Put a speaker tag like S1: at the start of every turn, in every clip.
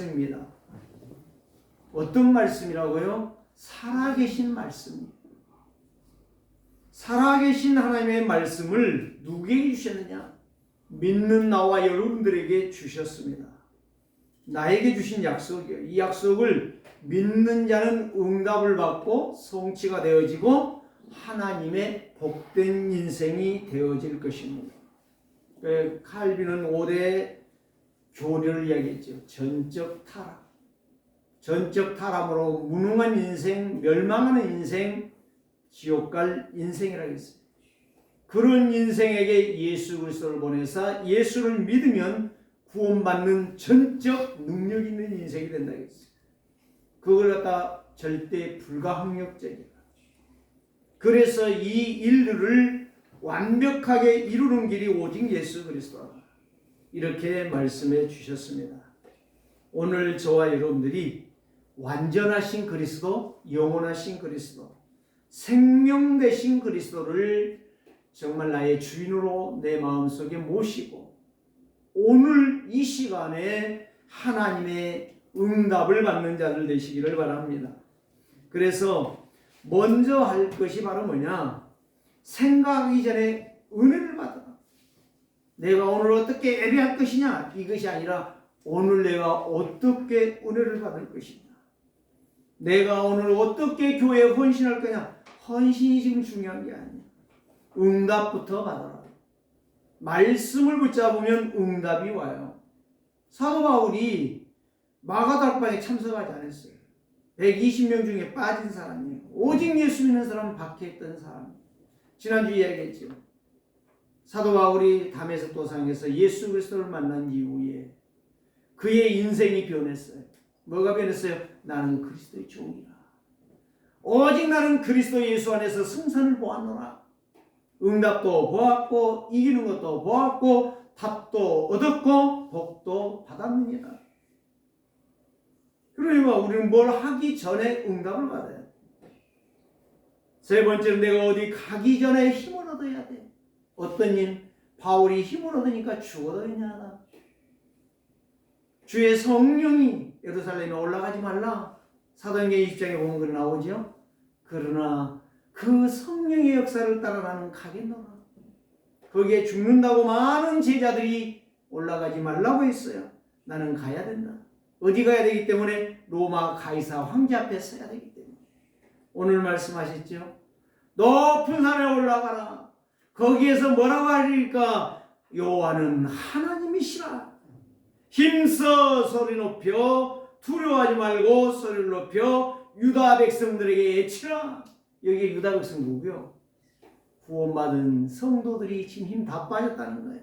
S1: 말씀입니다. 어떤 말씀이라고요? 살아계신 말씀입니다. 살아계신 하나님의 말씀을 누구에게 주셨느냐? 믿는 나와 여러분들에게 주셨습니다. 나에게 주신 약속이에요. 이 약속을 믿는 자는 응답을 받고 성취가 되어지고 하나님의 복된 인생이 되어질 것입니다. 칼빈은 5대 교리를 이야기했죠. 전적 타락. 전적 타락으로 무능한 인생, 멸망하는 인생, 지옥 갈 인생이라고 했어요. 그런 인생에게 예수 그리스도를 보내사 예수를 믿으면 구원받는 전적 능력 있는 인생이 된다고 했어요. 그걸 갖다 절대 불가항력적이다. 그래서 이 일들을 완벽하게 이루는 길이 오직 예수 그리스도다. 이렇게 말씀해 주셨습니다. 오늘 저와 여러분들이 완전하신 그리스도, 영원하신 그리스도, 생명 되신 그리스도를 정말 나의 주인으로 내 마음속에 모시고 오늘 이 시간에 하나님의 응답을 받는 자들 되시기를 바랍니다. 그래서 먼저 할 것이 바로 뭐냐? 생각하기 전에 은혜를 받아라. 내가 오늘 어떻게 예배할 것이냐? 이것이 아니라 오늘 내가 어떻게 은혜를 받을 것이냐? 내가 오늘 어떻게 교회에 헌신할 거냐? 헌신이 지금 중요한 게 아니야. 응답부터 받아라. 말씀을 붙잡으면 응답이 와요. 사도 바울이 마가다락방에 참석하지 않았어요. 120명 중에 빠진 사람이에요. 오직 예수 믿는 사람은 박해했던 사람. 지난주 이야기했죠. 사도 바울이 다메섹 도상에서 예수 그리스도를 만난 이후에 그의 인생이 변했어요. 뭐가 변했어요? 나는 그리스도의 종이라. 오직 나는 그리스도 예수 안에서 승산을 보았노라. 응답도 보았고 이기는 것도 보았고 답도 얻었고 복도 받았느니라. 그러니까 우리는 뭘 하기 전에 응답을 받아야 돼. 세 번째는 내가 어디 가기 전에 힘을 얻어야 돼. 어떤 일? 바울이 힘을 얻으니까 죽어도 되냐? 주의 성령이 예루살렘에 올라가지 말라. 사도행전 20장에 보면 그래 나오죠. 그러나 그 성령의 역사를 따라 나는 가겠노라. 거기에 죽는다고 많은 제자들이 올라가지 말라고 했어요. 나는 가야 된다. 어디 가야 되기 때문에? 로마 가이사 황제 앞에 서야 되기 때문에. 오늘 말씀하셨죠. 높은 산에 올라가라. 거기에서 뭐라고 하리까? 여호와는 하나님이시라. 힘써 소리 높여 두려워하지 말고 소리를 높여 유다 백성들에게 외치라. 여기 유다 백성 누구요? 구원받은 성도들이 지금 힘 다 빠졌다는 거예요.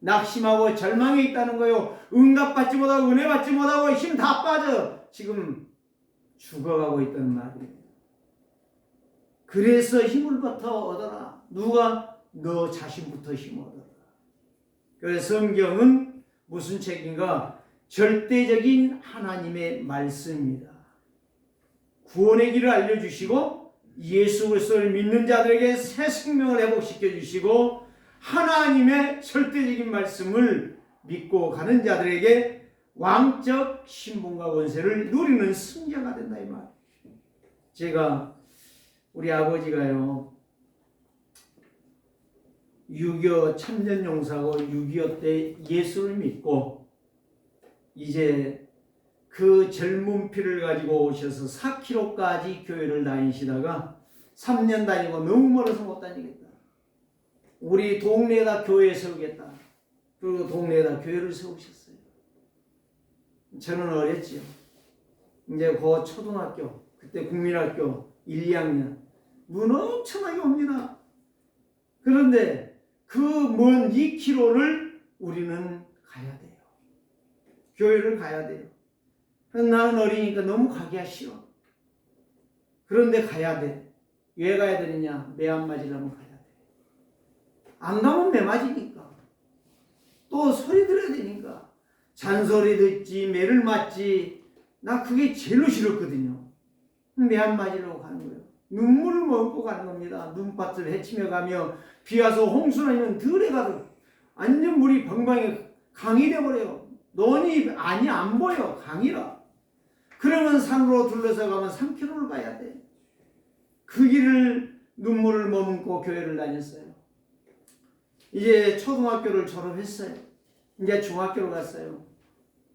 S1: 낙심하고 절망에 있다는 거예요. 응답받지 못하고 은혜 받지 못하고 힘 다 빠져 지금 죽어가고 있다는 말이에요. 그래서 힘을부터 얻어라. 누가? 너 자신부터 힘을 얻어라. 그래서 성경은 무슨 책인가? 절대적인 하나님의 말씀입니다. 구원의 길을 알려주시고 예수 그리스도를 믿는 자들에게 새 생명을 회복시켜 주시고 하나님의 절대적인 말씀을 믿고 가는 자들에게 왕적 신분과 권세를 누리는 승자가 된다 이 말. 제가 우리 아버지가요 6.25 참전용사고 6.25 때 예수를 믿고 이제 그 젊은 피를 가지고 오셔서 4km까지 교회를 다니시다가 3년 다니고 너무 멀어서 못 다니겠다. 우리 동네에다 교회 세우겠다. 그리고 동네에다 교회를 세우셨어요. 저는 어렸지요. 이제 그 초등학교, 그때 국민학교 1, 2학년 눈 엄청나게 옵니다. 그런데 그 먼 2km를 우리는 가야 돼요. 교회를 가야 돼요. 나는 어리니까 너무 가기가 싫어. 그런데 가야 돼. 왜 가야 되느냐? 매 안 맞으려면 가야 돼. 안 가면 매 맞으니까. 또 소리 들어야 되니까. 잔소리 듣지, 매를 맞지. 나 그게 제일로 싫었거든요. 매 안 맞으려고 가는 거예요. 눈물을 머금고 가는 겁니다. 눈밭을 헤치며 가며 비 와서 홍수 나면 들에 가도 완전 물이 방방에 강이 돼버려요. 논이 아니 안 보여. 강이라. 그러면 산으로 둘러서 가면 3km를 가야 돼. 그 길을 눈물을 머금고 교회를 다녔어요. 이제 초등학교를 졸업했어요. 이제 중학교로 갔어요.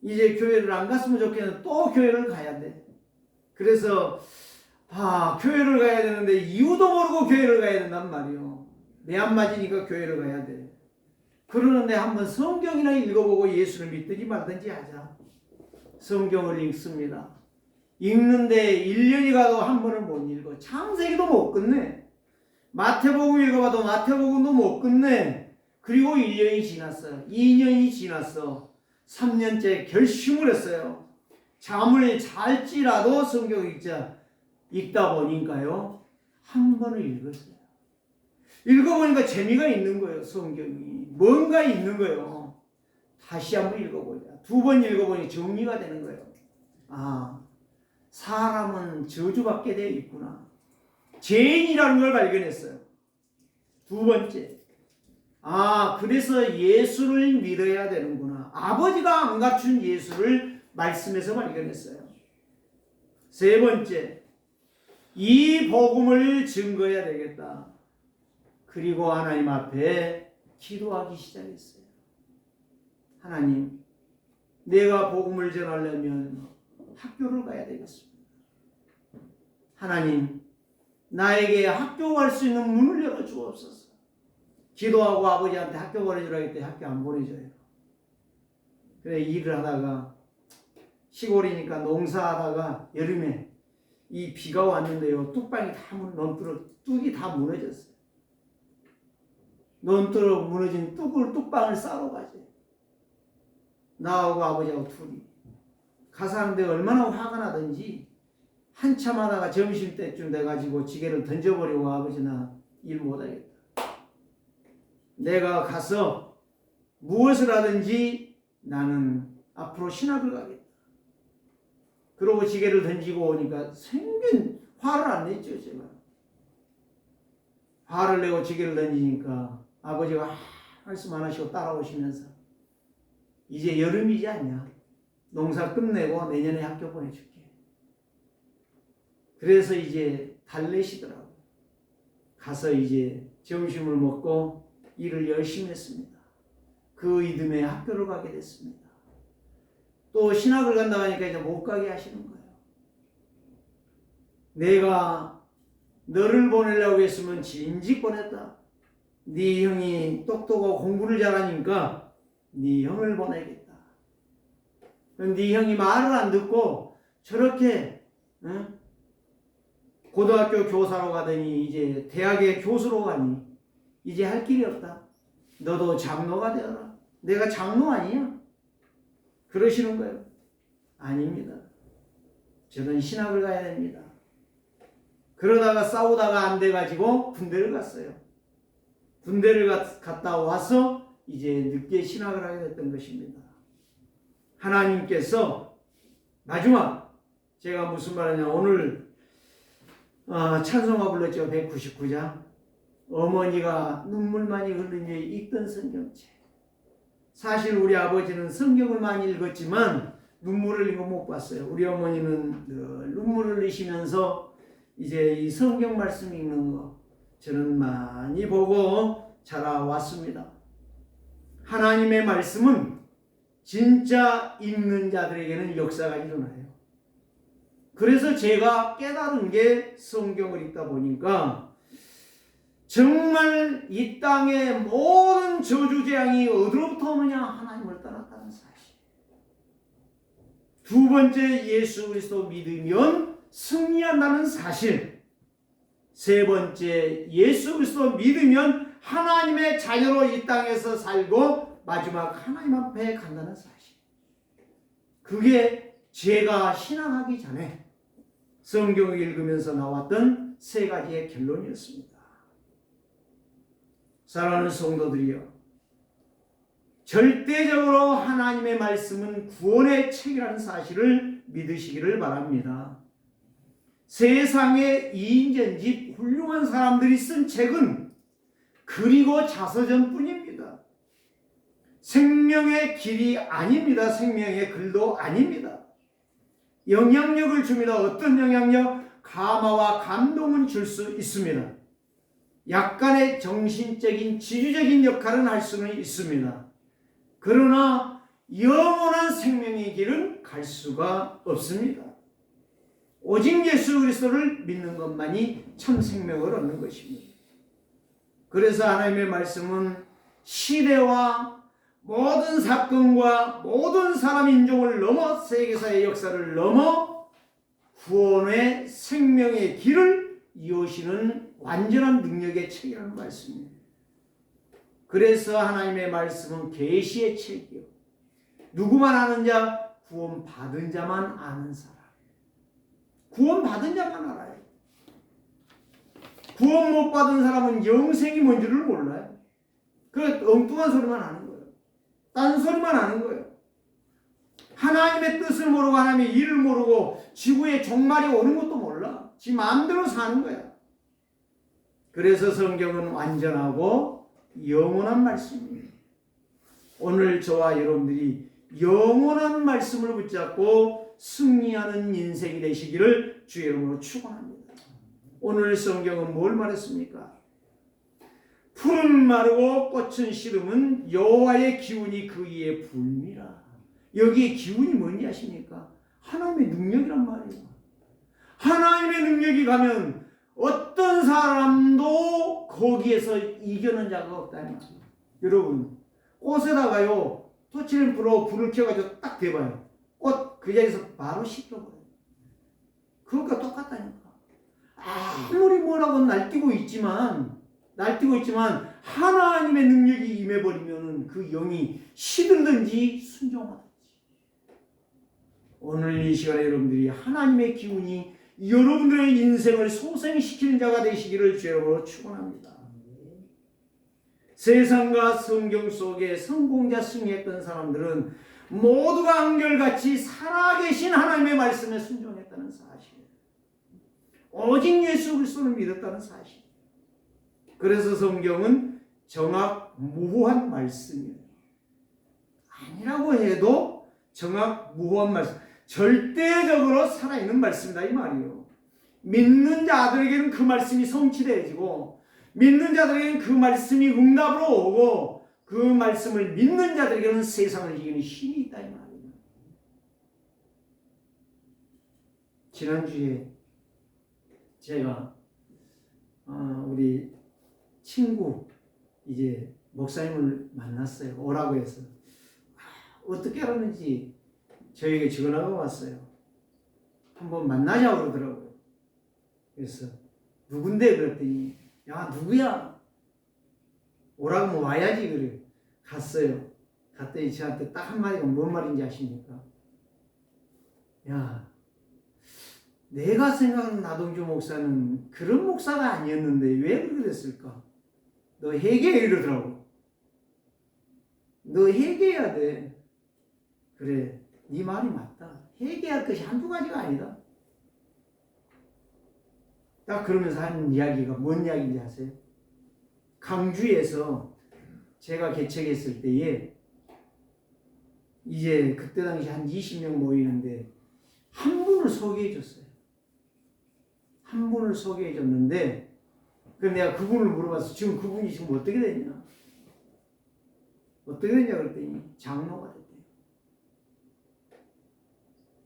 S1: 이제 교회를 안 갔으면 좋겠는데 또 교회를 가야 돼. 그래서 교회를 가야 되는데 이유도 모르고 교회를 가야 된단 말이요. 매 안 맞으니까 교회를 가야 돼. 그러는데 한번 성경이나 읽어보고 예수를 믿든지 말든지 하자. 성경을 읽습니다. 읽는데 1년이 가도 한 번은 못 읽어. 창세기도 못 끝내. 마태복음 읽어봐도 마태복음도 못 끝내. 그리고 1년이 지났어요. 2년이 지났어. 3년째 결심을 했어요. 잠을 잘지라도 성경 읽다 보니까요. 한 번을 읽었어요. 읽어보니까 재미가 있는 거예요. 성경이. 뭔가 있는 거예요. 다시 한번 읽어보자. 2번 읽어보니 정리가 되는 거예요. 사람은 저주받게 되어 있구나. 죄인이라는 걸 발견했어요. 2번째. 그래서 예수를 믿어야 되는구나. 아버지가 안 갖춘 예수를 말씀에서 발견했어요. 3번째. 이 복음을 증거해야 되겠다. 그리고 하나님 앞에 기도하기 시작했어요. 하나님, 내가 복음을 전하려면 학교를 가야 되겠습니다. 하나님, 나에게 학교 갈 수 있는 문을 열어주옵소서. 기도하고 아버지한테 학교 보내주라 했더니 학교 안 보내줘요. 그래 일을 하다가 시골이니까 농사하다가 여름에 이 비가 왔는데요. 뚝방이 다 뚝이 다 무너졌어요. 논두로 무너진 뚝방을 싸러 가지. 나하고 아버지하고 둘이. 가서 하는데 얼마나 화가 나든지 한참 하다가 점심때쯤 돼가지고 지게를 던져버리고 아버지 나 일 못하겠다. 내가 가서 무엇을 하든지 나는 앞으로 신학을 가겠다. 그러고 지게를 던지고 오니까 생긴 화를 안 냈죠. 제가. 화를 내고 지게를 던지니까 아버지가 말씀 안 하시고 따라오시면서 이제 여름이지 않냐. 농사 끝내고 내년에 학교 보내줄게. 그래서 이제 달래시더라고요. 가서 이제 점심을 먹고 일을 열심히 했습니다. 그 이듬해 학교를 가게 됐습니다. 또 신학을 간다고 하니까 이제 못 가게 하시는 거예요. 내가 너를 보내려고 했으면 진즉 보냈다. 네 형이 똑똑하고 공부를 잘하니까 네 형을 보내겠다. 네 형이 말을 안 듣고 저렇게 고등학교 교사로 가더니 이제 대학의 교수로 가니 이제 할 길이 없다. 너도 장로가 되어라. 내가 장로 아니야? 그러시는 거예요. 아닙니다. 저는 신학을 가야 됩니다. 그러다가 싸우다가 안 돼가지고 군대를 갔어요. 군대를 갔다 와서 이제 늦게 신학을 하게 됐던 것입니다. 하나님께서 마지막 제가 무슨 말하냐 오늘 찬송가 불렀죠. 199장 어머니가 눈물 많이 흘리며 읽던 성경책. 사실 우리 아버지는 성경을 많이 읽었지만 눈물을 흘린 거 못 봤어요. 우리 어머니는 늘 눈물을 흘리시면서 이제 이 성경 말씀 읽는 거 저는 많이 보고 자라왔습니다. 하나님의 말씀은 진짜 읽는 자들에게는 역사가 일어나요. 그래서 제가 깨달은 게 성경을 읽다 보니까 정말 이 땅의 모든 저주재앙이 어디로부터 오느냐? 하나님을 떠났다는 사실. 2번째 예수 그리스도 믿으면 승리한다는 사실. 3번째 예수 그리스도 믿으면 하나님의 자녀로 이 땅에서 살고 마지막 하나님 앞에 간다는 사실. 그게 제가 신앙하기 전에 성경을 읽으면서 나왔던 3가지의 결론이었습니다. 사랑하는 성도들이여, 절대적으로 하나님의 말씀은 구원의 책이라는 사실을 믿으시기를 바랍니다. 세상에 이인전집 훌륭한 사람들이 쓴 책은 그리고 자서전뿐입니다. 생명의 길이 아닙니다. 생명의 글도 아닙니다. 영향력을 줍니다. 어떤 영향력? 감화와 감동은 줄 수 있습니다. 약간의 정신적인 지주적인 역할은 할 수는 있습니다. 그러나 영원한 생명의 길은 갈 수가 없습니다. 오직 예수 그리스도를 믿는 것만이 참 생명을 얻는 것입니다. 그래서 하나님의 말씀은 시대와 모든 사건과 모든 사람 인종을 넘어 세계사의 역사를 넘어 구원의 생명의 길을 이어시는 완전한 능력의 책이라는 말씀입니다. 그래서 하나님의 말씀은 계시의 책이요. 누구만 아는 자? 구원 받은 자만 아는 사람. 구원 받은 자만 알아요. 구원 못 받은 사람은 영생이 뭔지를 몰라요. 그 엉뚱한 소리만 하는 거예요. 딴소리만 하는 거예요. 하나님의 뜻을 모르고 하나님의 일을 모르고 지구에 종말이 오는 것도 몰라. 지 마음대로 사는 거야. 그래서 성경은 완전하고 영원한 말씀입니다. 오늘 저와 여러분들이 영원한 말씀을 붙잡고 승리하는 인생이 되시기를 주의 이름으로 축원합니다. 오늘 성경은 뭘 말했습니까? 풀은 마르고 꽃은 시름은 여호와의 기운이 그 위에 불미라. 여기에 기운이 뭔지 아십니까? 하나님의 능력이란 말이에요. 하나님의 능력이 가면 어떤 사람도 거기에서 이겨낸 자가 없다는 말이에요. 여러분, 꽃에다가요 토치를 불을 켜가지고 딱 대봐요. 꽃 그 자리에서 바로 식혀버려요. 그것과 똑같다니까. 아무리 뭐라고 날뛰고 있지만 하나님의 능력이 임해버리면 그 영이 시들든지 순종하든지. 오늘 이 시간에 여러분들이 하나님의 기운이 여러분들의 인생을 소생시키는 자가 되시기를 주님으로 축원합니다. 세상과 성경 속에 성공자 승리했던 사람들은 모두가 한결같이 살아계신 하나님의 말씀에 순종했다는 사실. 오직 예수 그리스도를 믿었다는 사실. 그래서 성경은 정확무후한 말씀이에요. 아니라고 해도 정확무후한 말씀. 절대적으로 살아있는 말씀이다 이 말이에요. 믿는 자들에게는 그 말씀이 성취되어지고 믿는 자들에게는 그 말씀이 응답으로 오고 그 말씀을 믿는 자들에게는 세상을 이기는 힘이 있다 이 말이에요. 지난주에 제가 우리 친구 이제 목사님을 만났어요. 오라고 해서 어떻게 알았는지 저에게 전화가 왔어요. 한번 만나자고 그러더라고요. 그래서 누군데 그랬더니 야 누구야? 오라고 하면 와야지 그래. 갔어요. 갔더니 저한테 딱 한마디가 뭔 말인지 아십니까? 야 내가 생각하는 나동주 목사는 그런 목사가 아니었는데 왜 그렇게 됐을까? 너 회개해 이러더라고. 너 회개해야 돼. 그래 네 말이 맞다. 회개할 것이 한두 가지가 아니다. 딱 그러면서 한 이야기가 뭔 이야기인지 아세요? 강주에서 제가 개척했을 때에 이제 그때 당시 한 20명 모이는데 한 분을 소개해 줬어요. 한 분을 소개해 줬는데 그럼 내가 그분을 물어봤어. 지금 그분이 지금 어떻게 됐냐? 어떻게 됐냐 그랬더니 장로가 됐대요.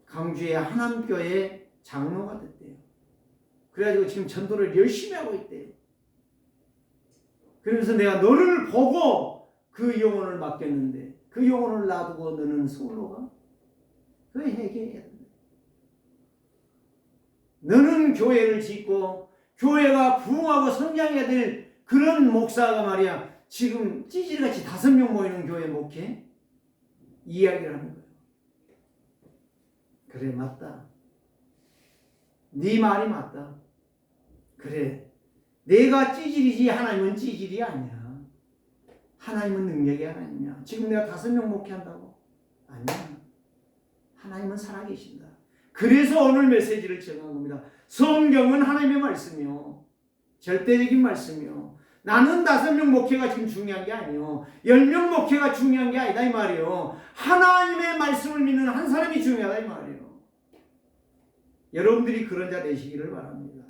S1: 강주의 하남교회 장로가 됐대요. 그래가지고 지금 전도를 열심히 하고 있대요. 그러면서 내가 너를 보고 그 영혼을 맡겼는데 그 영혼을 놔두고 너는 서울로 가? 그래 회개해야 된다. 너는 교회를 짓고 교회가 부흥하고 성장해야 될 그런 목사가 말이야 지금 찌질같이 5명 모이는 교회 목회? 이야기를 하는 거예요. 그래 맞다. 네 말이 맞다. 그래 내가 찌질이지 하나님은 찌질이 아니야. 하나님은 능력이 하나님이야. 지금 내가 5명 목회한다고? 아니야. 하나님은 살아계신다. 그래서 오늘 메시지를 정한 겁니다. 성경은 하나님의 말씀이요. 절대적인 말씀이요. 나는 5명 목회가 지금 중요한 게 아니요. 10명 목회가 중요한 게 아니다 이 말이에요. 하나님의 말씀을 믿는 한 사람이 중요하다 이 말이에요. 여러분들이 그런 자 되시기를 바랍니다.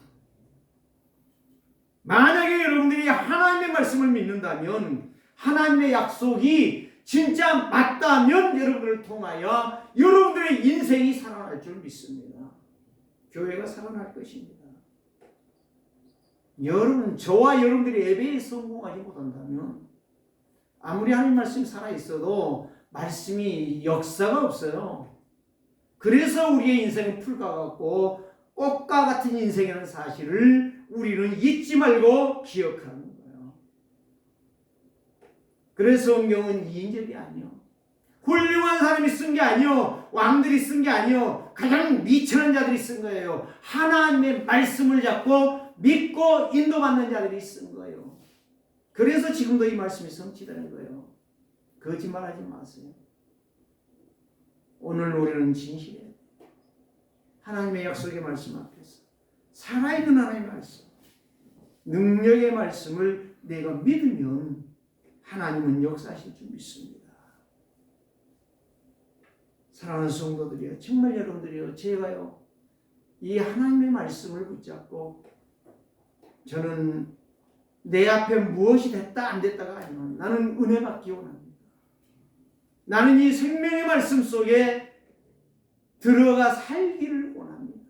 S1: 만약에 여러분들이 하나님의 말씀을 믿는다면, 하나님의 약속이 진짜 맞다면 여러분을 통하여 여러분들의 인생이 살아날 줄 믿습니다. 교회가 살아날 것입니다. 저와 여러분들이 예배에 성공하지 못한다면 아무리 하나님 말씀이 살아있어도 말씀이 역사가 없어요. 그래서 우리의 인생은 풀과 같고 꽃과 같은 인생이라는 사실을 우리는 잊지 말고 기억하는 거예요. 그래서 성경은 2인적이 아니요, 훌륭한 사람이 쓴 게 아니요, 왕들이 쓴 게 아니요, 가장 미천한 자들이 쓴 거예요. 하나님의 말씀을 잡고 믿고 인도받는 자들이 쓴 거예요. 그래서 지금도 이 말씀이 성취되는 거예요. 거짓말하지 마세요. 오늘 우리는 진실이에요. 하나님의 약속의 말씀 앞에서 살아있는 하나님의 말씀, 능력의 말씀을 내가 믿으면 하나님은 역사하실 줄 믿습니다. 사랑하는 성도들이요, 정말 여러분들이요, 제가요 이 하나님의 말씀을 붙잡고, 저는 내 앞에 무엇이 됐다 안 됐다가 아니면 나는 은혜 받기 원합니다. 나는 이 생명의 말씀 속에 들어가 살기를 원합니다.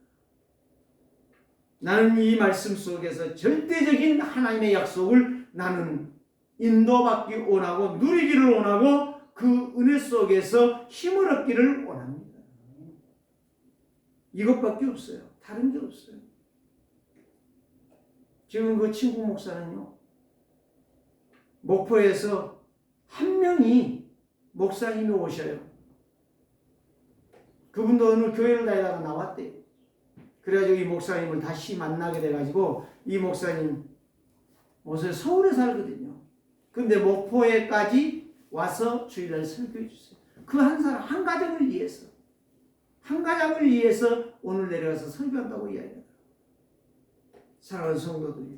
S1: 나는 이 말씀 속에서 절대적인 하나님의 약속을 나는 인도받기 원하고 누리기를 원하고 그 은혜 속에서 힘을 얻기를 원합니다. 이것밖에 없어요. 다른 게 없어요. 지금 그 친구 목사는요, 목포에서 한 명이 목사님이 오셔요. 그분도 어느 교회를 다니다가 나왔대요. 그래가지고 이 목사님을 다시 만나게 돼가지고, 이 목사님 어서 서울에 살거든요. 근데 목포에까지 와서 주일날 설교해 주세요. 그 한 사람, 한 가정을 위해서, 한 가정을 위해서 오늘 내려가서 설교한다고 이야기해요. 사랑하는 성도들이요,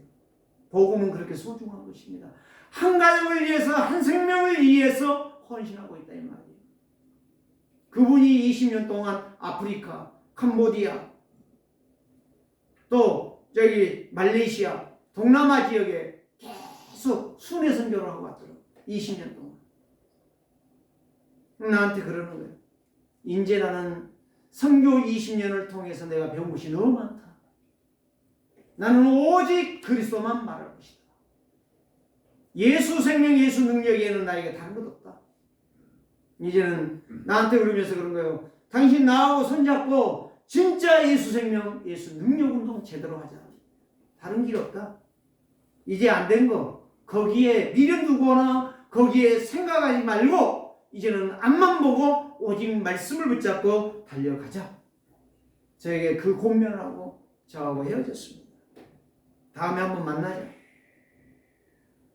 S1: 복음은 그렇게 소중한 것입니다. 한 가정을 위해서, 한 생명을 위해서 헌신하고 있다 이 말이에요. 그분이 20년 동안 아프리카, 캄보디아, 또 저기 말레이시아, 동남아 지역에 계속 순회 선교를 하고 왔더라고요. 20년 동안. 나한테 그러는 거예요. 이제 나는 선교 20년을 통해서 내가 배운 것이 너무 많다. 나는 오직 그리스도만 말할 것이다. 예수 생명, 예수 능력에는 나에게 다른 것 없다. 이제는 나한테 그러면서 그런 거예요. 당신 나하고 손잡고 진짜 예수 생명, 예수 능력 운동 제대로 하자. 다른 길 없다. 이제 안 된 거 거기에 미련 두거나 거기에 생각하지 말고 이제는 앞만 보고 오직 말씀을 붙잡고 달려가자. 저에게 그 권면을 하고 저하고 헤어졌습니다. 다음에 한번 만나자.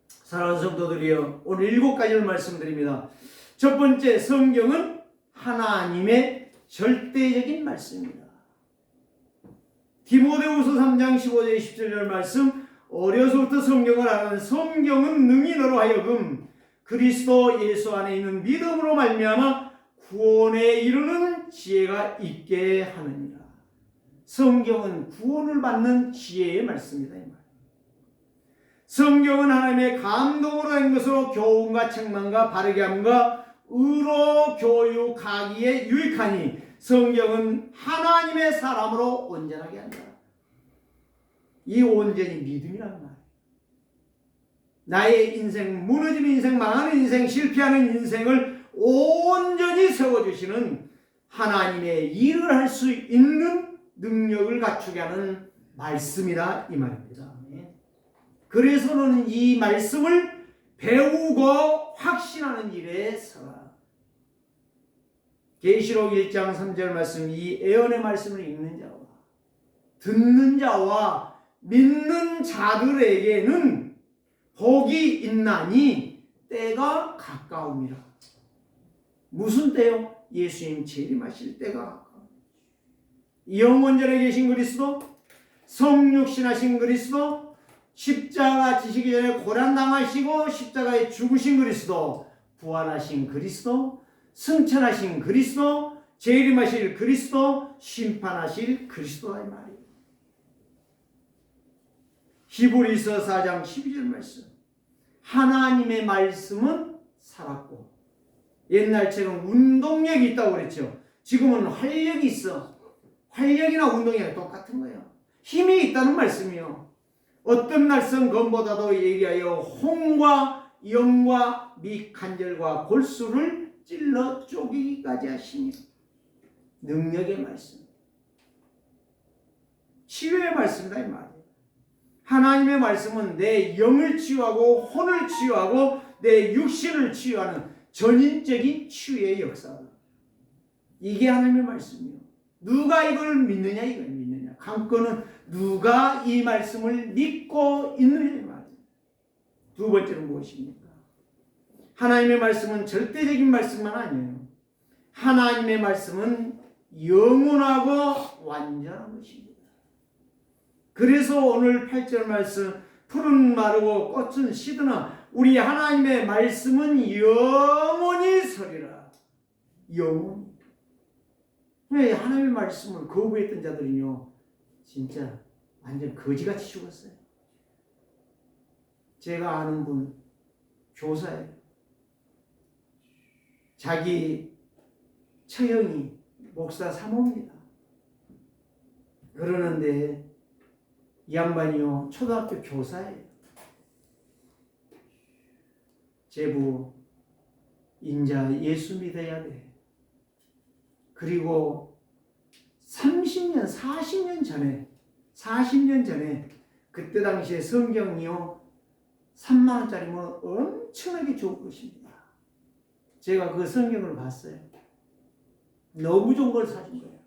S1: 사랑하는 성도들이여, 오늘 7가지를 말씀드립니다. 첫 번째, 성경은 하나님의 절대적인 말씀입니다. 디모데후서 3장 15절 17절 말씀, 어려서부터 성경을 알아는 성경은 능히 너로 하여금 그리스도 예수 안에 있는 믿음으로 말미암아 구원에 이르는 지혜가 있게 하느니라. 성경은 구원을 받는 지혜의 말씀이다 이 말. 성경은 하나님의 감동으로 된 것으로 교훈과 책망과 바르게 함과 의로 교육하기에 유익하니 성경은 하나님의 사람으로 온전하게 한다. 이 온전히 믿음이라는 말. 나의 인생, 무너지는 인생, 망하는 인생, 실패하는 인생을 온전히 세워주시는 하나님의 일을 할 수 있는 능력을 갖추게 하는 말씀이다 이 말입니다. 그래서 너는 이 말씀을 배우고 확신하는 일에 서라. 계시록 1장 3절 말씀, 이 예언의 말씀을 읽는 자와 듣는 자와 믿는 자들에게는 복이 있나니 때가 가까움이라. 무슨 때요? 예수님 재림하실 때가 가까워. 영원전에 계신 그리스도, 성육신하신 그리스도, 십자가 지시기 전에 고난당하시고 십자가에 죽으신 그리스도, 부활하신 그리스도, 승천하신 그리스도, 재림하실 그리스도, 심판하실 그리스도다 이 말이에요. 히브리서 4장 12절 말씀. 하나님의 말씀은 살았고, 옛날처럼 운동력이 있다고 그랬죠. 지금은 활력이 있어. 활력이나 운동이랑 똑같은 거예요. 힘이 있다는 말씀이요. 어떤 날선 검보다도 예리하여 홍과 영과 미 관절과 골수를 찔러 쪼개기까지 하시니 능력의 말씀. 치유의 말씀이다 이 말이에요. 하나님의 말씀은 내 영을 치유하고 혼을 치유하고 내 육신을 치유하는 전인적인 치유의 역사다. 이게 하나님의 말씀이에요. 누가 이걸 믿느냐 이걸 믿느냐. 관건은 누가 이 말씀을 믿고 있느냐 이 말이에요. 두 번째는 무엇입니까? 하나님의 말씀은 절대적인 말씀만 아니에요. 하나님의 말씀은 영원하고 완전한 것입니다. 그래서 오늘 8절 말씀, 풀은 마르고 꽃은 시드나 우리 하나님의 말씀은 영원히 서리라. 영원히. 왜 하나님의 말씀을 거부했던 자들은요, 진짜 완전 거지같이 죽었어요. 제가 아는 분, 교사예요. 자기 처형이 목사 사모입니다. 그러는데 이 양반이요, 초등학교 교사예요. 제부, 인자 예수 믿어야 돼. 그리고 30년, 40년 전에 그때 당시에 성경이요 3만 원짜리면 엄청나게 좋을 것입니다. 제가 그 성경을 봤어요. 너무 좋은 걸 사준 거예요.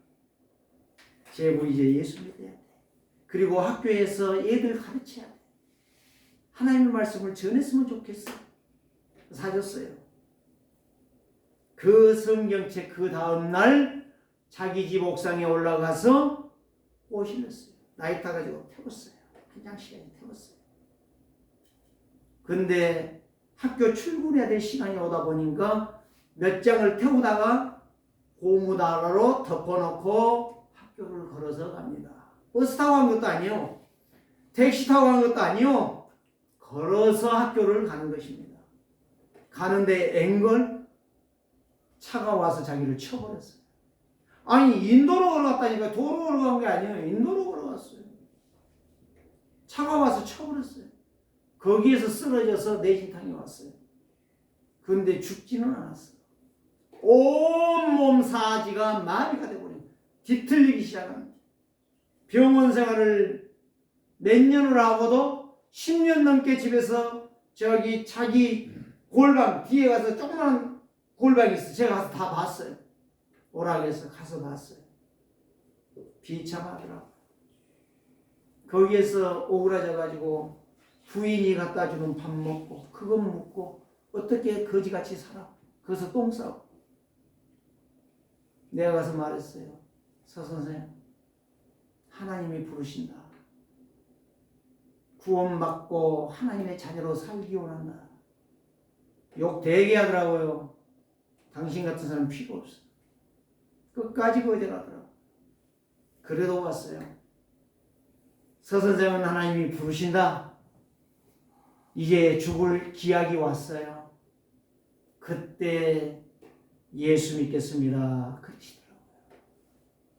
S1: 제부 이제 예수 믿어야 돼. 그리고 학교에서 애들 가르쳐야 돼. 하나님의 말씀을 전했으면 좋겠어. 사줬어요. 그 성경책 그 다음 날 자기 집 옥상에 올라가서 꽃을 냈어요. 나이 타가지고 태웠어요. 한 장씩까지 태웠어요. 근데 학교 출근해야 될 시간이 오다 보니까 몇 장을 태우다가 고무다라로 덮어놓고 학교를 걸어서 갑니다. 버스 타고 간 것도 아니요. 택시 타고 간 것도 아니요. 걸어서 학교를 가는 것입니다. 가는데 앵걸 차가 와서 자기를 쳐버렸어요. 아니 인도로 걸어갔다니까. 도로 걸어간 게 아니에요. 인도로 걸어갔어요. 차가 와서 쳐버렸어요. 거기에서 쓰러져서 내진탕에 왔어요. 그런데 죽지는 않았어요. 온몸 사지가 마비가 되버려요. 뒤틀리기 시작합니다. 병원 생활을 몇 년을 하고도 10년 넘게 집에서 저기 자기 골방 뒤에 가서 조그마한 골방이 있어요. 제가 가서 다 봤어요. 오락에서 가서 봤어요. 비참하더라고요. 거기에서 오그라져가지고 부인이 갖다 주는 밥 먹고 그거 먹고 어떻게 거지같이 살아. 거기서 똥 싸고. 내가 가서 말했어요. 서 선생, 하나님이 부르신다. 구원받고 하나님의 자녀로 살기 원한다. 욕 되게 하더라고요. 당신 같은 사람 필요 없어. 끝까지 거절하더라고요. 그래도 왔어요. 서 선생은 하나님이 부르신다. 이제 죽을 기약이 왔어요. 그때 예수 믿겠습니다. 그러시더라고요.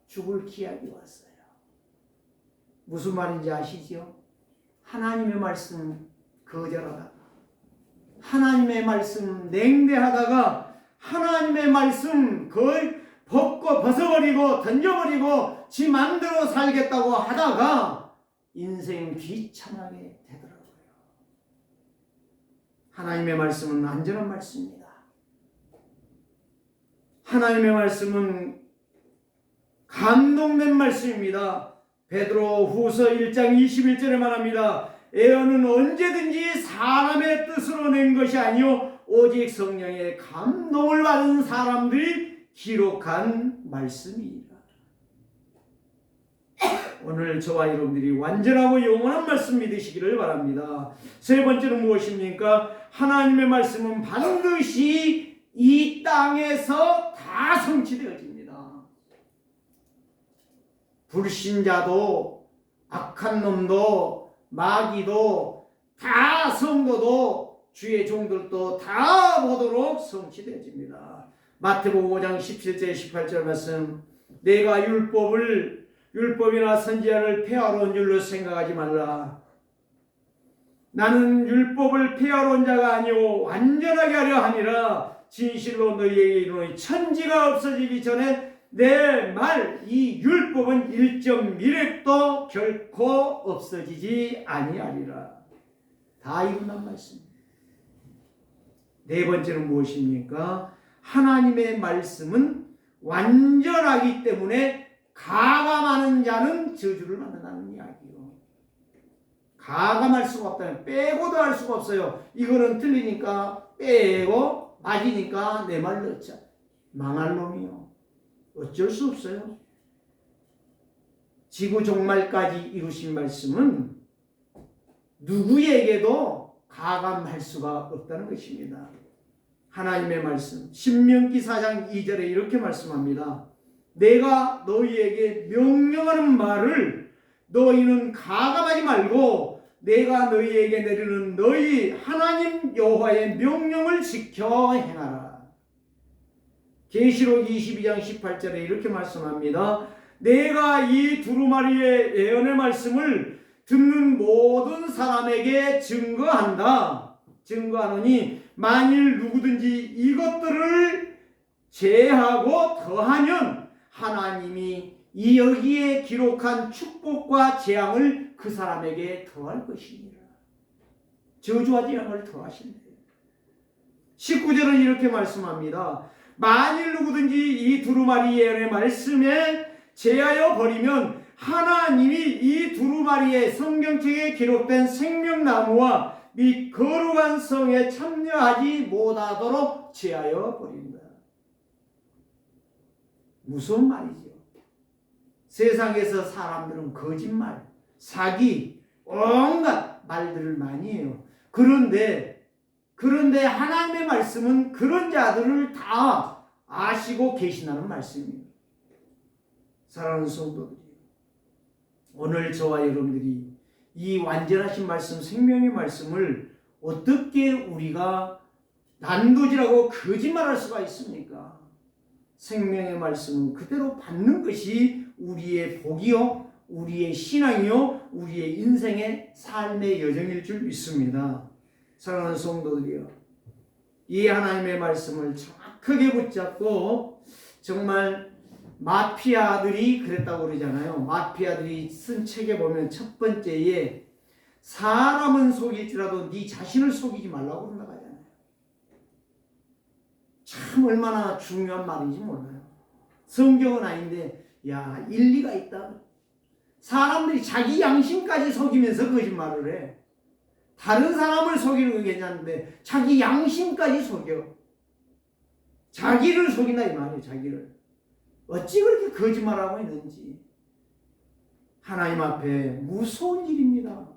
S1: 죽을 기약이 왔어요. 무슨 말인지 아시죠? 하나님의 말씀 거절하다가, 하나님의 말씀 냉대하다가, 하나님의 말씀 거의 벗어버리고 던져버리고 지 맘대로 살겠다고 하다가 인생 비참하게 되더라고요. 하나님의 말씀은 안전한 말씀입니다. 하나님의 말씀은 감동된 말씀입니다. 베드로 후서 1장 21절에 말합니다. 예언은 언제든지 사람의 뜻으로 낸 것이 아니요 오직 성령의 감동을 받은 사람들이 기록한 말씀이니라. 오늘 저와 여러분들이 완전하고 영원한 말씀 믿으시기를 바랍니다. 세 번째는 무엇입니까? 하나님의 말씀은 반드시 이 땅에서 다 성취되어집니다. 불신자도 악한 놈도 마귀도 다 성도도 주의 종들도 다 보도록 성취되어집니다. 마태복음 5장 17절 18절 말씀, 내가 율법이나 선지자를 폐하러 온 줄로 생각하지 말라. 나는 율법을 폐하러 온 자가 아니오 완전하게 하려 함이라. 진실로 너희에게 이르노니 천지가 없어지기 전에 내 말 이 율법은 1.1획도 결코 없어지지 아니하리라. 다 이룬단 말씀입니다. 네 번째는 무엇입니까? 하나님의 말씀은 완전하기 때문에 가감하는 자는 저주를 받는다는 이야기요. 가감할 수가 없다면 빼고도 할 수가 없어요. 이거는 틀리니까 빼고 맞으니까 내 말 넣자. 망할 놈이요. 어쩔 수 없어요. 지구 종말까지 이루신 말씀은 누구에게도 가감할 수가 없다는 것입니다. 하나님의 말씀 신명기 4장 2절에 이렇게 말씀합니다. 내가 너희에게 명령하는 말을 너희는 가감하지 말고 내가 너희에게 내리는 너희 하나님 여호와의 명령을 지켜 행하라. 계시록 22장 18절에 이렇게 말씀합니다. 내가 이 두루마리의 예언의 말씀을 듣는 모든 사람에게 증거하노니 만일 누구든지 이것들을 제하고 더하면 하나님이 여기에 기록한 축복과 재앙을 그 사람에게 더할 것이니라. 저주와 재앙을 더하신대요. 19절은 이렇게 말씀합니다. 만일 누구든지 이 두루마리 예언의 말씀에 제하여 버리면 하나님이 이 두루마리의 성경책에 기록된 생명나무와 및 거룩한 성에 참여하지 못하도록 제하여 버린다. 무서운 말이죠. 세상에서 사람들은 거짓말, 사기, 온갖 말들을 많이 해요. 그런데 하나님의 말씀은 그런 자들을 다 아시고 계시다는 말씀입니다. 사랑하는 성도들이, 오늘 저와 여러분들이 이 완전하신 말씀, 생명의 말씀을 어떻게 우리가 난도질하고 거짓말할 수가 있습니까? 생명의 말씀은 그대로 받는 것이 우리의 복이요, 우리의 신앙이요, 우리의 인생의 삶의 여정일 줄 믿습니다. 사랑하는 성도들이요, 이 하나님의 말씀을 정확하게 붙잡고, 정말 마피아들이 그랬다고 그러잖아요. 마피아들이 쓴 책에 보면 첫 번째에 사람은 속일지라도 네 자신을 속이지 말라고 그런다고 하잖아요. 참 얼마나 중요한 말인지 몰라요. 성경은 아닌데 일리가 있다. 사람들이 자기 양심까지 속이면서 거짓말을 해. 다른 사람을 속이는 건 괜찮은데 자기 양심까지 속여. 자기를 속인다 이 말이에요. 자기를. 어찌 그렇게 거짓말하고 있는지. 하나님 앞에 무서운 일입니다.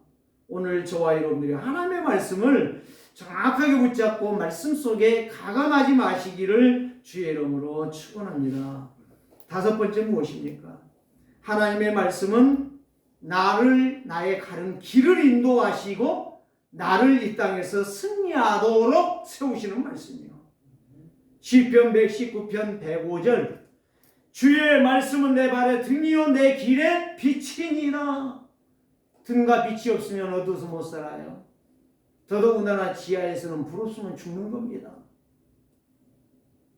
S1: 오늘 저와 여러분들이 하나님의 말씀을 정확하게 붙잡고 말씀 속에 가감하지 마시기를 주의 이름으로 축원합니다. 다섯 번째 무엇입니까? 하나님의 말씀은 나의 가는 길을 인도하시고 나를 이 땅에서 승리하도록 세우시는 말씀이요. 시편 119편 105절, 주의 말씀은 내 발의 등이요 내 길에 빛이니라. 등과 빛이 없으면 어두워서 못 살아요. 더더군다나 지하에서는 불 없으면 죽는 겁니다.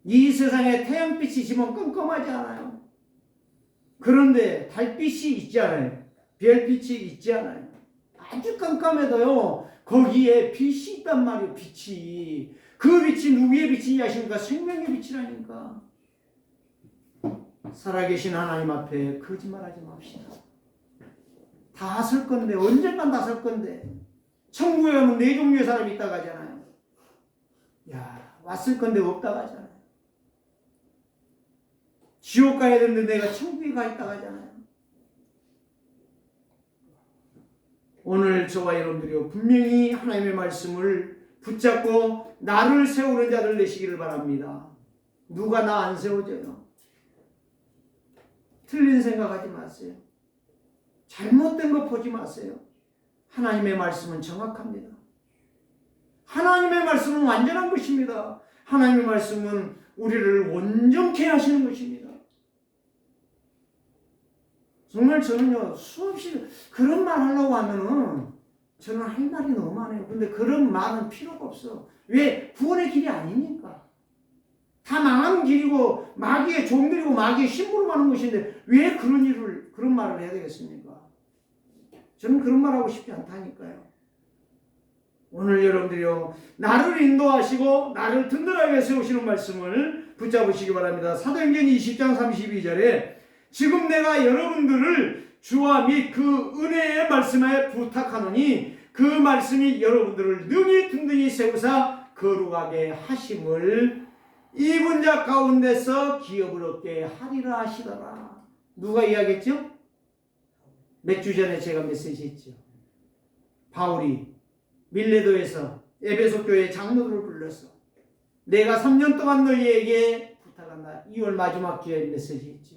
S1: 이 세상에 태양빛이 지면 깜깜하지 않아요. 그런데 달빛이 있지 않아요. 별빛이 있지 않아요. 아주 깜깜해도요 거기에 빛이 있단 말이에요. 빛이. 그 빛이 누구의 빛이냐 하십니까? 생명의 빛이라니까. 살아계신 하나님 앞에 거짓말하지 맙시다. 다 설 건데, 언젠간 다 설 건데. 천국에 가면 네 종류의 사람이 있다고 하잖아요. 왔을 건데 없다고 하잖아요. 지옥 가야 되는데 내가 천국에 가 있다고 하잖아요. 오늘 저와 여러분들이 분명히 하나님의 말씀을 붙잡고 나를 세우는 자들 되시기를 바랍니다. 누가 나 안 세워져요. 틀린 생각하지 마세요. 잘못된 거 보지 마세요. 하나님의 말씀은 정확합니다. 하나님의 말씀은 완전한 것입니다. 하나님의 말씀은 우리를 온전케 하시는 것입니다. 정말 저는요, 수없이 그런 말 하려고 하면은 저는 할 말이 너무 많아요. 근데 그런 말은 필요가 없어. 왜? 구원의 길이 아니니까. 다 망하는 길이고 마귀의 종들이고 마귀의 심부름 하는 것인데 왜 그런 말을 해야 되겠습니까? 저는 그런 말 하고 싶지 않다니까요. 오늘 여러분들이요, 나를 인도하시고 나를 든든하게 세우시는 말씀을 붙잡으시기 바랍니다. 사도행전 20장 32절에 지금 내가 여러분들을 주와 및 그 은혜의 말씀에 부탁하노니 그 말씀이 여러분들을 능히 든든히 세우사 거룩하게 하심을 입은 자 가운데서 기업을 얻게 하리라 하시더라. 누가 이야기했죠? 몇 주 전에 제가 메시지 했죠. 바울이 밀레도에서 에베소 교회 장로들을 불러서 내가 3년 동안 너희에게 부탁한다. 2월 마지막 주에 메시지 했죠.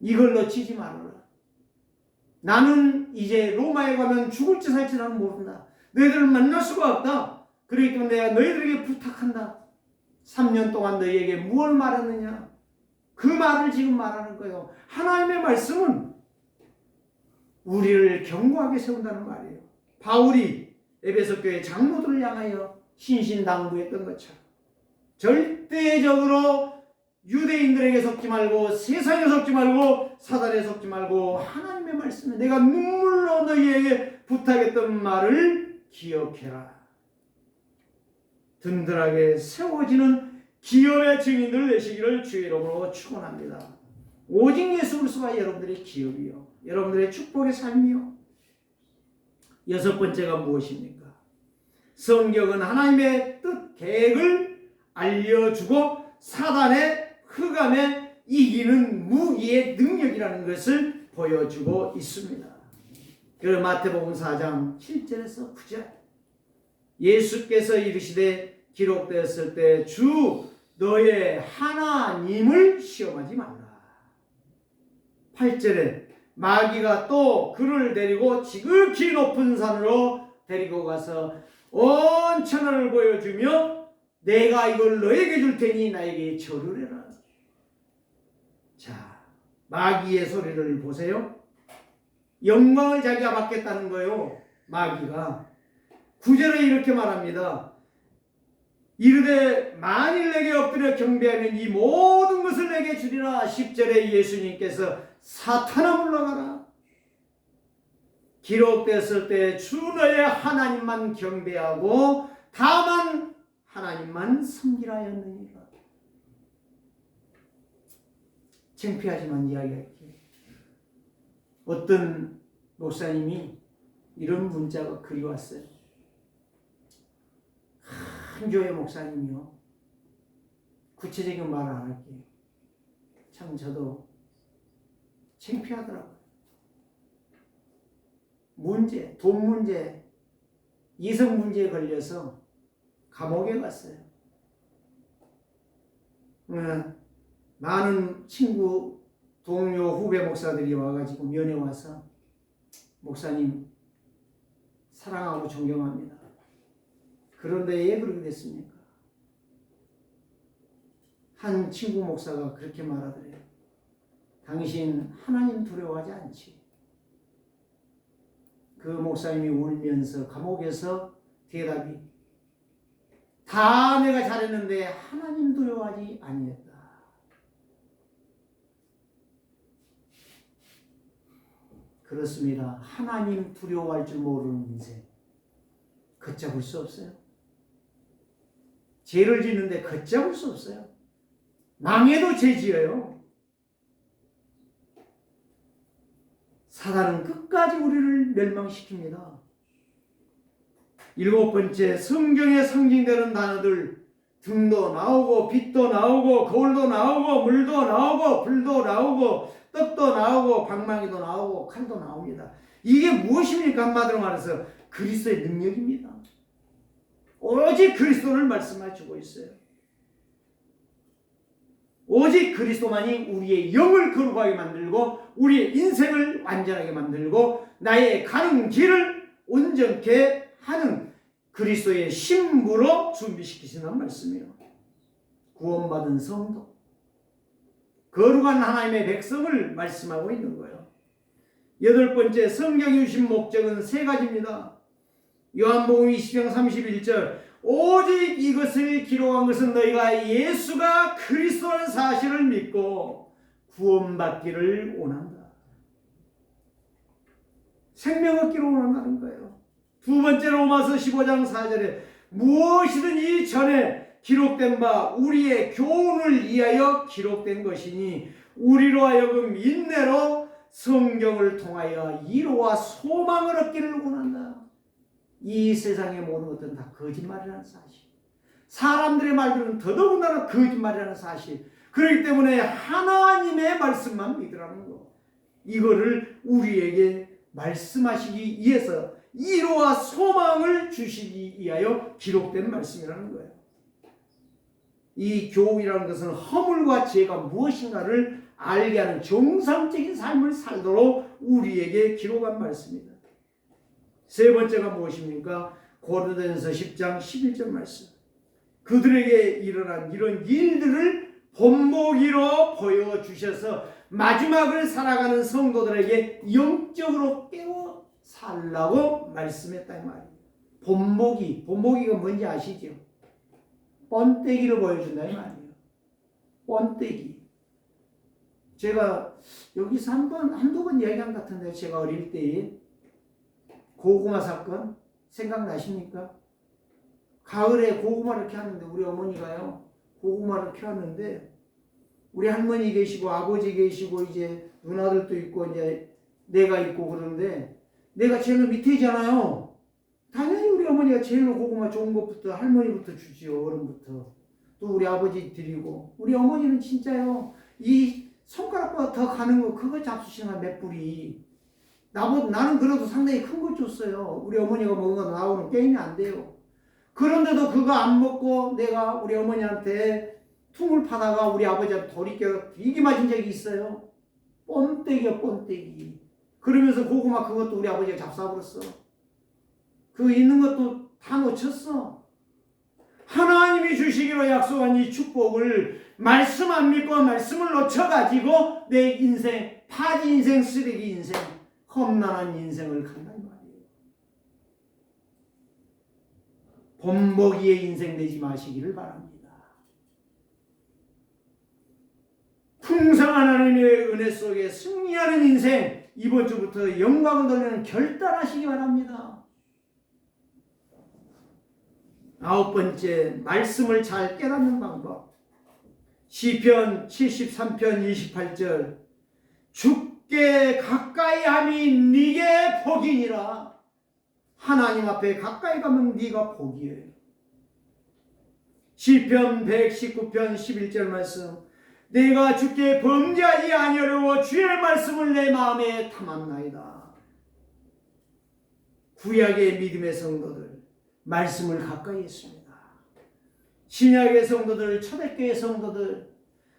S1: 이걸 놓치지 말아라. 나는 이제 로마에 가면 죽을지 살지 나는 모른다. 너희들을 만날 수가 없다. 그렇기 때문에 내가 너희들에게 부탁한다. 3년 동안 너희에게 무엇을 말했느냐? 그 말을 지금 말하는 거예요. 하나님의 말씀은 우리를 견고하게 세운다는 말이에요. 바울이 에베소 교회 장로들을 향하여 신신당부했던 것처럼 절대적으로 유대인들에게 속지 말고 세상에 속지 말고 사단에 속지 말고 하나님의 말씀에 내가 눈물로 너희에게 부탁했던 말을 기억해라. 든든하게 세워지는 기업의 증인들 되시기를 주의 이름으로 축원합니다. 오직 예수 그리스도가 여러분들의 기업이요, 여러분들의 축복의 삶이요. 여섯 번째가 무엇입니까? 성경은 하나님의 뜻, 계획을 알려주고 사단의 흑암에 이기는 무기의 능력이라는 것을 보여주고 있습니다. 그리고 마태복음 4장 7절에서 9절 예수께서 이르시되 기록되었을 때 주 너의 하나님을 시험하지 말라. 8절에 마귀가 또 그를 데리고 지극히 높은 산으로 데리고 가서 온 천하를 보여주며 내가 이걸 너에게 줄 테니 나에게 절을 해라. 자, 마귀의 소리를 보세요. 영광을 자기가 받겠다는 거예요. 마귀가 9절에 이렇게 말합니다. 이르되 만일 내게 엎드려 경배하면 이 모든 것을 내게 주리라. 10절에 예수님께서 사탄아 물러가라. 기록되었을 때 주 너의 하나님만 경배하고 다만 하나님만 섬기라 하였느니라. 창피하지만 이야기할게요. 어떤 목사님이 이런 문자가 글이 왔어요. 한 교회 목사님이요. 구체적인 말을 안 할게요. 참 저도 창피하더라고요. 문제, 돈 문제, 이성 문제에 걸려서 감옥에 갔어요. 많은 친구, 동료, 후배 목사들이 와가지고 면회 와서 목사님 사랑하고 존경합니다. 그런데 왜 그렇게 됐습니까? 한 친구 목사가 그렇게 말하더래요. 당신 하나님 두려워하지 않지? 그 목사님이 울면서 감옥에서 대답이 다 내가 잘했는데 하나님 두려워하지 아니했다. 그렇습니다. 하나님 두려워할 줄 모르는 인생 걷잡을 수 없어요. 죄를 짓는데 걷잡을 수 없어요. 망해도 죄 지어요. 사단은 끝까지 우리를 멸망시킵니다. 일곱 번째, 성경에 상징되는 단어들, 등도 나오고 빛도 나오고 거울도 나오고 물도 나오고 불도 나오고 떡도 나오고 방망이도 나오고 칼도 나옵니다. 이게 무엇입니까? 한마디로 말해서 그리스도의 능력입니다. 오직 그리스도를 말씀해 주고 있어요. 오직 그리스도만이 우리의 영을 거룩하게 만들고 우리의 인생을 완전하게 만들고 나의 가는 길을 온전케 하는 그리스도의 신부로 준비시키시는 말씀이에요. 구원받은 성도, 거룩한 하나님의 백성을 말씀하고 있는 거예요. 여덟 번째, 성경이 주신 목적은 세 가지입니다. 요한복음 20장 31절, 오직 이것을 기록한 것은 너희가 예수가 그리스도라는 사실을 믿고 구원받기를 원한다. 생명 얻기를 원한다는 거예요. 두 번째, 로마서 15장 4절에 무엇이든 이전에 기록된 바 우리의 교훈을 위하여 기록된 것이니 우리로 하여금 인내로 성경을 통하여 위로와 소망을 얻기를 원한다. 이 세상의 모든 것들은 다 거짓말이라는 사실, 사람들의 말들은 더더군다나 거짓말이라는 사실, 그렇기 때문에 하나님의 말씀만 믿으라는 거, 이거를 우리에게 말씀하시기 위해서 위로와 소망을 주시기 위하여 기록된 말씀이라는 거예요. 이 교훈이라는 것은 허물과 죄가 무엇인가를 알게 하는 정상적인 삶을 살도록 우리에게 기록한 말씀입니다. 세 번째가 무엇입니까? 고린도전서 10장 11절 말씀. 그들에게 일어난 이런 일들을 본보기로 보여주셔서 마지막을 살아가는 성도들에게 영적으로 깨워 살라고 말씀했다 이 말이에요. 본보기가 뭔지 아시죠? 번떼기를 보여준다 이 말이에요. 번떼기. 제가 여기서 한두 번 이야기한 것 같은데, 제가 어릴 때 고구마 사건 생각나십니까? 가을에 고구마를 캐왔는데 우리 어머니가요 고구마를 캐왔는데 우리 할머니 계시고 아버지 계시고 이제 누나들도 있고 이제 내가 있고 그러는데 내가 제일 밑에잖아요. 당연히 우리 어머니가 제일 고구마 좋은 것부터 할머니부터 주지요. 어른부터. 또 우리 아버지 드리고 우리 어머니는 진짜요 이 손가락보다 더 가는 거 그거 잡수시나 몇 뿌리. 나는 그래도 상당히 큰 거 줬어요. 우리 어머니가 먹은 거 나오는 게임이 안 돼요. 그런데도 그거 안 먹고 내가 우리 어머니한테 퉁을 파다가 우리 아버지한테 돌이켜 되게 맞은 적이 있어요. 뻔때기야 뻔때기. 그러면서 고구마 그것도 우리 아버지가 잡숴버렸어. 그 있는 것도 다 놓쳤어. 하나님이 주시기로 약속한 이 축복을 말씀 안 믿고 말씀을 놓쳐가지고 내 인생, 파지 인생, 쓰레기 인생, 험난한 인생을 간다는 말이에요. 본보기의 인생 되지 마시기를 바랍니다. 풍성한 하나님의 은혜 속에 승리하는 인생, 이번 주부터 영광을 돌리는 결단하시기 바랍니다. 아홉 번째, 말씀을 잘 깨닫는 방법. 시편 73편 28절, 주께 가까이 함이 네게 복이니라. 하나님 앞에 가까이 가면 네가 복이에요. 시편 119편 11절 말씀, 내가 주께 범죄하지 아니하려고 주의 말씀을 내 마음에 담았나이다. 구약의 믿음의 성도들 말씀을 가까이 했습니다. 신약의 성도들, 초대교회 성도들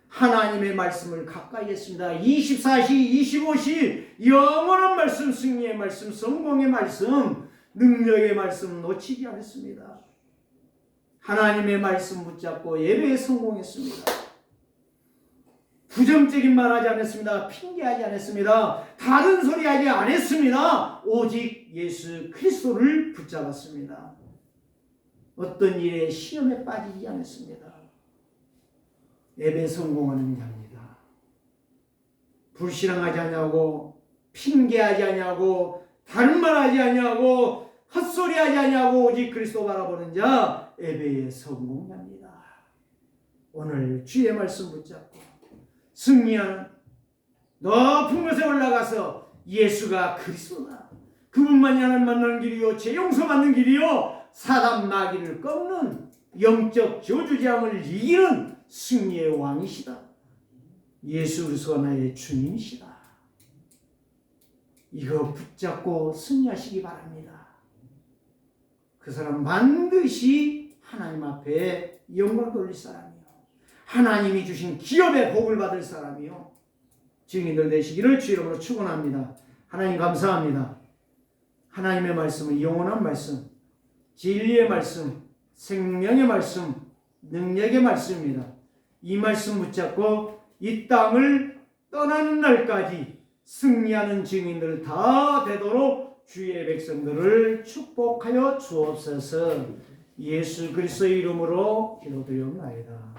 S1: 하나님의 말씀을 가까이 했습니다. 24시, 25시 영원한 말씀, 승리의 말씀, 성공의 말씀, 능력의 말씀 놓치지 않았습니다. 하나님의 말씀 붙잡고 예배에 성공했습니다. 부정적인 말 하지 않았습니다. 핑계하지 않았습니다. 다른 소리 하지 않았습니다. 오직 예수 그리스도를 붙잡았습니다. 어떤 일에 시험에 빠지지 않았습니다. 예배 성공하는 자입니다. 불신앙하지 않냐고, 핑계하지 않냐고, 다른 말 하지 않냐고, 헛소리 하지 않냐고, 오직 그리스도 바라보는 자 예배의 성공자입니다. 오늘 주의 말씀 붙잡고 승리하는 높은 곳에 올라가서 예수가 그리스도다, 그분만이 하나님 만나는 길이요 죄 용서받는 길이요 사단 마귀를 꺾는 영적 저주장을 이기는 승리의 왕이시다. 예수 그리스도가 나의 주님이시다. 이거 붙잡고 승리하시기 바랍니다. 그 사람 반드시 하나님 앞에 영광 돌릴 사람이요, 하나님이 주신 기업의 복을 받을 사람이요, 증인들 되시기를 주 이름으로 축원합니다. 하나님 감사합니다. 하나님의 말씀은 영원한 말씀, 진리의 말씀, 생명의 말씀, 능력의 말씀입니다. 이 말씀 붙잡고 이 땅을 떠나는 날까지 승리하는 증인들 다 되도록 주의 백성들을 축복하여 주옵소서. 예수 그리스도의 이름으로 기도드리옵나이다.